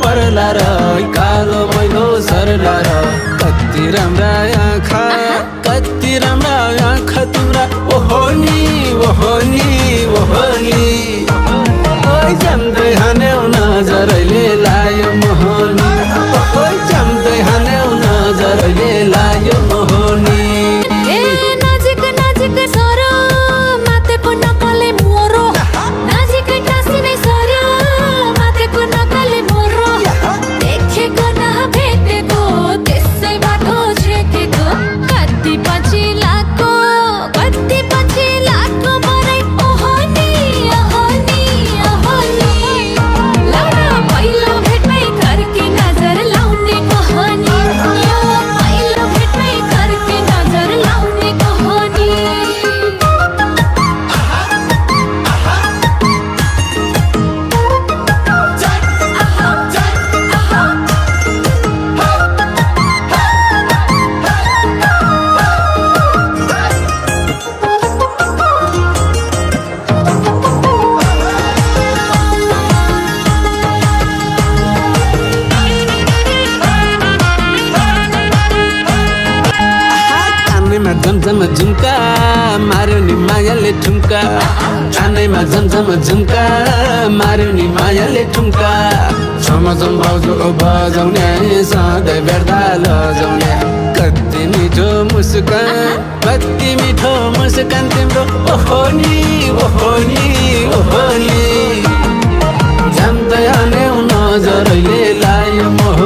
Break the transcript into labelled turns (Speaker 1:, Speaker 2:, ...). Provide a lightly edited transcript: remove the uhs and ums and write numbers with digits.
Speaker 1: पर्ला र कालो मैलो सर्ला र कति राम्रा आँखा तिम्रा ओहो नि ओइ जम्दै हान्यौ नजरले लायो मोहनी ओइ जम्दै हान्यौ नजरले लायो मोहनी
Speaker 2: नजिक सर मातेको नकले मोरो नजिक टाँसिनै सर मातेको नकले मोरो देखेको नभेटेको त्यसै बाटो छेकेको कति पछि लाग्को मरै ओहनी लाउन पहिलो भेटमै कर्के नजर लाउने कहानी यो पहिलो भेटमै कर्के नजर लाउने कहानी
Speaker 1: कानैमा झमझम झुम्का मार्यो नि मायाले ठुम्का कानैमा झमझम झुम्का मार्यो नि मायाले ठुम्का छमझम भाउजू बजाउने सधैँ भेट्दा लजाउने कति मिठो मुस्कान तिम्रो ओहो नि जम्दै हान्यौ नजरले लायो मोह